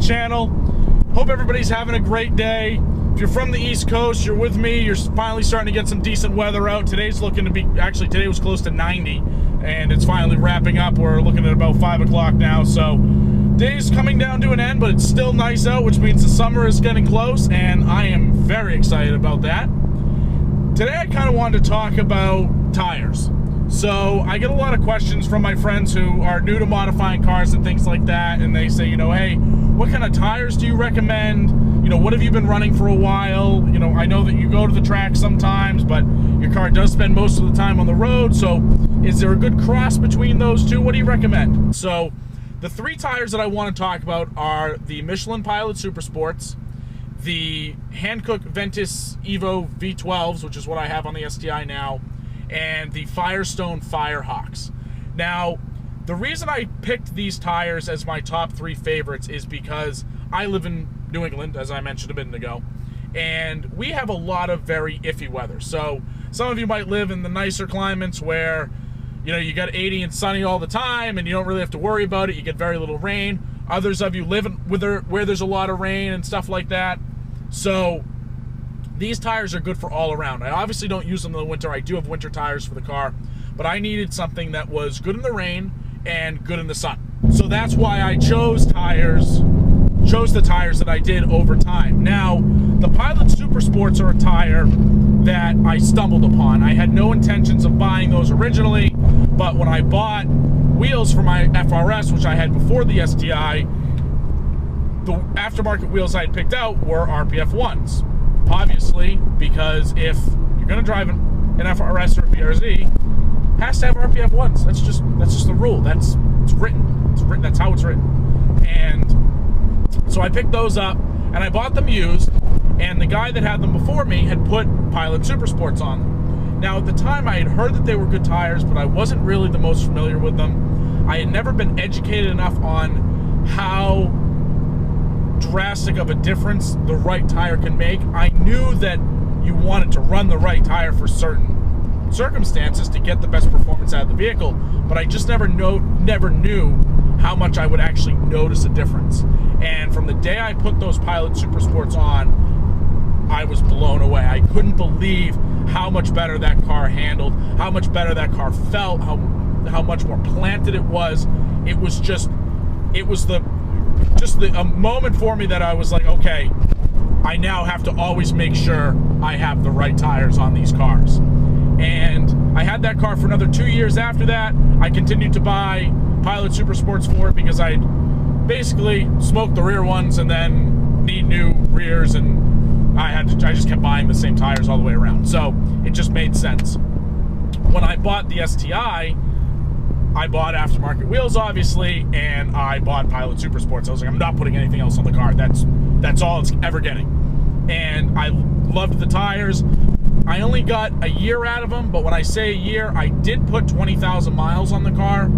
channel. Hope everybody's having a great day. If you're from the East Coast, you're with me. You're finally starting to get some decent weather out. Today's looking to be, actually today was close to 90, and it's finally wrapping up. We're looking at about 5 o'clock now, so day's coming down to an end, but it's still nice out, which means the summer is getting close, and I am very excited about that. Today I kind of wanted to talk about tires. So I get a lot of questions from my friends who are new to modifying cars and things like that, and they say, you know, hey, what kind of tires do you recommend? You know, what have you been running for a while? You know, I know that you go to the track sometimes, but your car does spend most of the time on the road, so is there a good cross between those two? What do you recommend? So the three tires that I want to talk about are the Michelin Pilot Super Sports, the Hankook Ventus Evo V12s, which is what I have on the STI now, and the Firestone Firehawks. Now, the reason I picked these tires as my top three favorites is because I live in New England, as I mentioned a minute ago, and we have a lot of very iffy weather. So some of you might live in the nicer climates where, you know, you got 80 and sunny all the time and you don't really have to worry about it. You get very little rain. Others of you live where there's a lot of rain and stuff like that. So these tires are good for all around. I obviously don't use them in the winter. I do have winter tires for the car, but I needed something that was good in the rain and good in the sun. So that's why I chose the tires that I did over time. Now, the Pilot Super Sports are a tire that I stumbled upon. I had no intentions of buying those originally, but when I bought wheels for my FRS, which I had before the STI, the aftermarket wheels I had picked out were RPF 1s. Obviously, because if you're going to drive an FRS or a BRZ, it has to have RPF 1s. That's just the rule. It's written. That's how it's written. And so I picked those up, and I bought them used, and the guy that had them before me had put Pilot Super Sports on them. Now, at the time, I had heard that they were good tires, but I wasn't really the most familiar with them. I had never been educated enough on how drastic of a difference the right tire can make. I knew that you wanted to run the right tire for certain circumstances to get the best performance out of the vehicle, but I just never knew how much I would actually notice a difference. And from the day I put those Pilot Super Sports on, I was blown away. I couldn't believe how much better that car handled, how much better that car felt, how much more planted it was. It was a moment for me that I was like, okay, I now have to always make sure I have the right tires on these cars. And I had that car for another 2 years after that. I continued to buy Pilot Super Sports for it because I basically smoked the rear ones and then need new rears, and I just kept buying the same tires all the way around. So it just made sense. When I bought the STI, I bought aftermarket wheels, obviously, and I bought Pilot Super Sports. I was like, I'm not putting anything else on the car. That's all it's ever getting. And I loved the tires. I only got a year out of them, but when I say a year, I did put 20,000 miles on the car.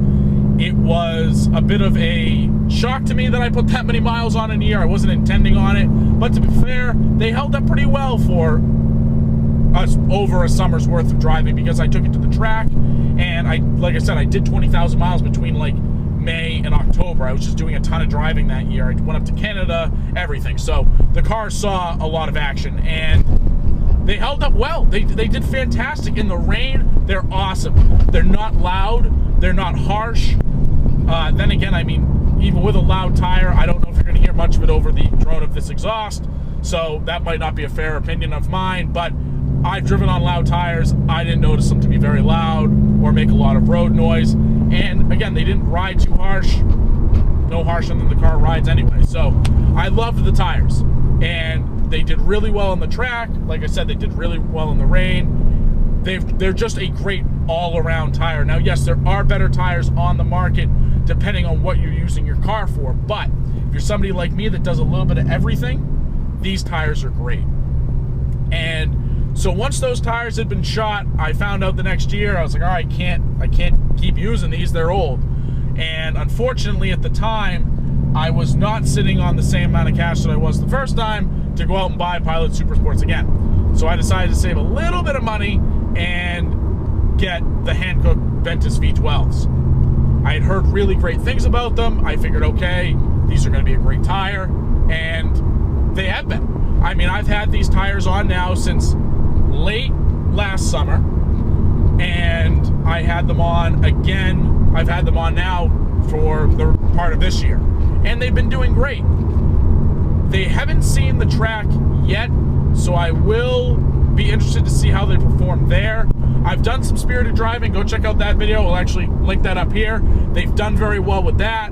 It was a bit of a shock to me that I put that many miles on in a year. I wasn't intending on it, but to be fair, they held up pretty well for us over a summer's worth of driving because I took it to the track, and like I said, I did 20,000 miles between like May and October. I was just doing a ton of driving that year. I went up to Canada, everything. So the car saw a lot of action, and they held up well. They did fantastic. In the rain, they're awesome. They're not loud. They're not harsh. Then again, I mean, even with a loud tire, I don't know if you're going to hear much of it over the drone of this exhaust, so that might not be a fair opinion of mine, but I've driven on loud tires. I didn't notice them to be very loud or make a lot of road noise. And again, they didn't ride too harsh. No harsher than the car rides anyway. So I loved the tires. And they did really well on the track. Like I said, they did really well in the rain. They're just a great all-around tire. Now, yes, there are better tires on the market depending on what you're using your car for. But if you're somebody like me that does a little bit of everything, these tires are great. And so once those tires had been shot, I found out the next year, I was like, all right, I can't keep using these, they're old. And unfortunately at the time, I was not sitting on the same amount of cash that I was the first time to go out and buy Pilot Super Sports again. So I decided to save a little bit of money and get the Hankook Ventus V12s. I had heard really great things about them. I figured, okay, these are gonna be a great tire. tire, and they have been. I mean, I've had these tires on now since late last summer, and I had them on again. I've had them on now for the part of this year, and they've been doing great. They haven't seen the track yet, so I will be interested to see how they perform there. I've done some spirited driving. Go check out that video. We'll actually link that up here. They've done very well with that.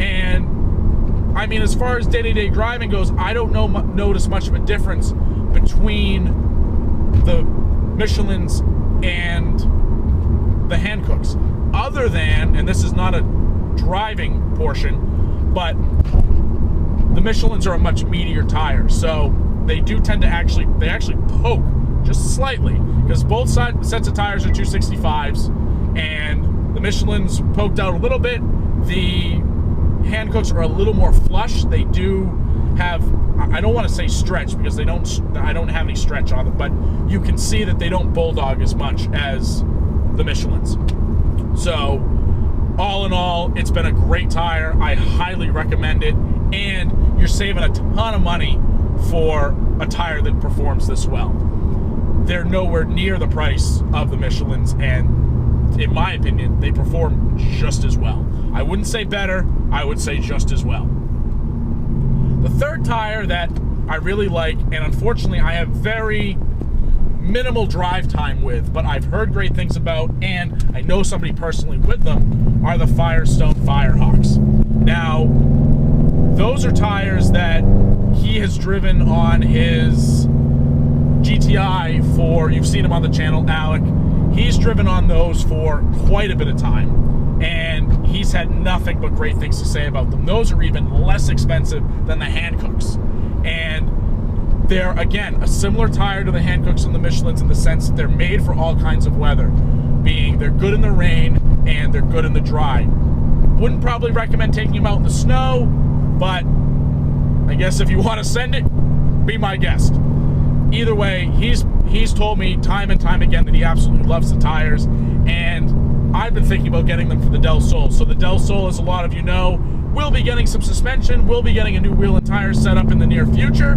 And I mean, as far as day-to-day driving goes, I don't notice much of a difference between the Michelins and the Hankooks, other than, and this is not a driving portion, but the Michelins are a much meatier tire, so they do tend to actually poke just slightly, because both sets of tires are 265s, and the Michelin's poked out a little bit. The Hankooks are a little more flush. They do have, I don't want to say stretch, because I don't have any stretch on them, but you can see that they don't bulldog as much as the Michelin's. So all in all, it's been a great tire. I highly recommend it, and you're saving a ton of money for a tire that performs this well. They're nowhere near the price of the Michelin's, and in my opinion, they perform just as well. I wouldn't say better, I would say just as well. The third tire that I really like, and unfortunately I have very minimal drive time with, but I've heard great things about, and I know somebody personally with them, are the Firestone Firehawks. Now, those are tires that he has driven on his GTI for, you've seen him on the channel, Alec. He's driven on those for quite a bit of time, and he's had nothing but great things to say about them. Those are even less expensive than the Hankooks, and they're, again, a similar tire to the Hankooks and the Michelin's in the sense that they're made for all kinds of weather, being they're good in the rain and they're good in the dry. Wouldn't probably recommend taking them out in the snow, but I guess if you want to send it, be my guest. Either way, he's told me time and time again that he absolutely loves the tires, and I've been thinking about getting them for the Del Sol. So the Del Sol, as a lot of you know, will be getting some suspension, will be getting a new wheel and tire set up in the near future,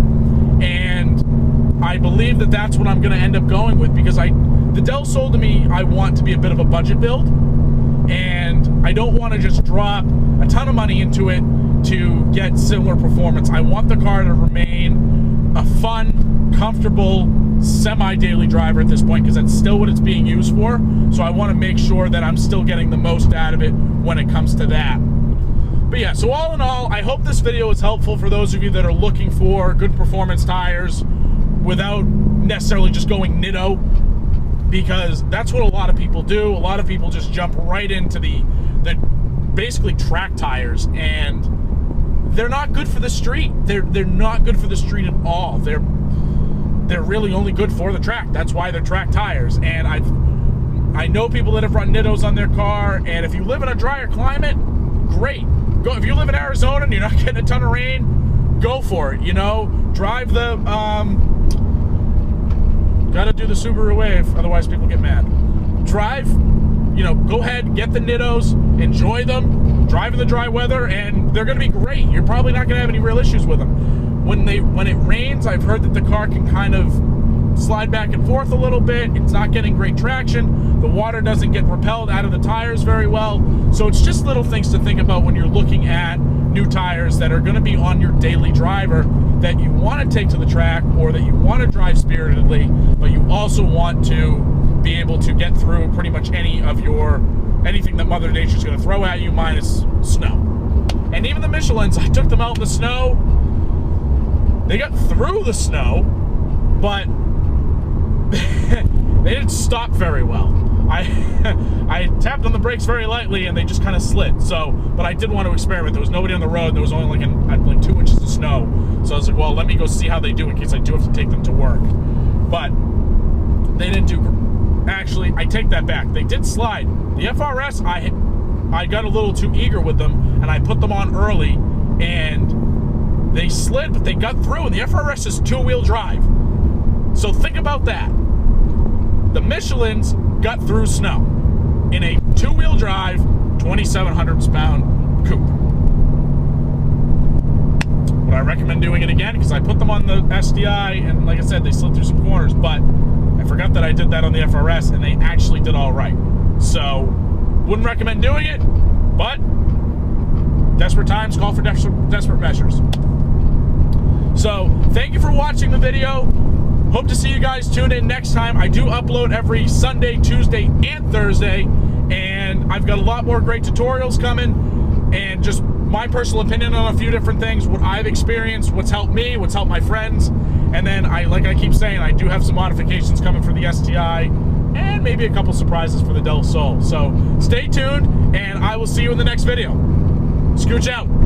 and I believe that that's what I'm going to end up going with, because the Del Sol, to me, I want to be a bit of a budget build, and I don't want to just drop a ton of money into it to get similar performance. I want the car to remain a fun, comfortable, semi-daily driver at this point, because that's still what it's being used for. So I want to make sure that I'm still getting the most out of it when it comes to that. But yeah, so all in all, I hope this video is helpful for those of you that are looking for good performance tires without necessarily just going Nitto, because that's what a lot of people do. A lot of people just jump right into the basically track tires, and they're not good for the street. They're not good for the street at all. They're really only good for the track. That's why they're track tires. And I know people that have run Nittos on their car, and if you live in a drier climate, great. Go. If you live in Arizona and you're not getting a ton of rain, go for it. You know, drive the gotta do the Subaru Wave, otherwise people get mad. Drive, you know, go ahead, get the Nittos, enjoy them, drive in the dry weather, and they're gonna be great. You're probably not gonna have any real issues with them. When it rains, I've heard that the car can kind of slide back and forth a little bit. It's not getting great traction. The water doesn't get repelled out of the tires very well. So it's just little things to think about when you're looking at new tires that are going to be on your daily driver that you want to take to the track, or that you want to drive spiritedly, but you also want to be able to get through pretty much anything that Mother Nature's going to throw at you, minus snow. And even the Michelin's, I took them out in the snow. They got through the snow, but they didn't stop very well. I tapped on the brakes very lightly, and they just kind of slid. So, but I did want to experiment. There was nobody on the road. There was only like 2 inches of snow. So I was like, well, let me go see how they do in case I do have to take them to work. But they didn't do. Actually, I take that back. They did slide. The FRS, I got a little too eager with them, and I put them on early, and they slid, but they got through. And the FRS is 2-wheel drive. So think about that. The Michelin's got through snow in a 2-wheel drive, 2,700 pound coupe. doing it again because I put them on the STI, and like I said, they slid through some corners, but I forgot that I did that on the FRS, and they actually did all right. So, wouldn't recommend doing it, but desperate times call for desperate measures. So, thank you for watching the video. Hope to see you guys tune in next time. I do upload every Sunday, Tuesday, and Thursday, and I've got a lot more great tutorials coming, and just my personal opinion on a few different things, what I've experienced, what's helped me, what's helped my friends, and then like I keep saying, I do have some modifications coming for the STI, and maybe a couple surprises for the Del Sol. So stay tuned, and I will see you in the next video. Scooch out.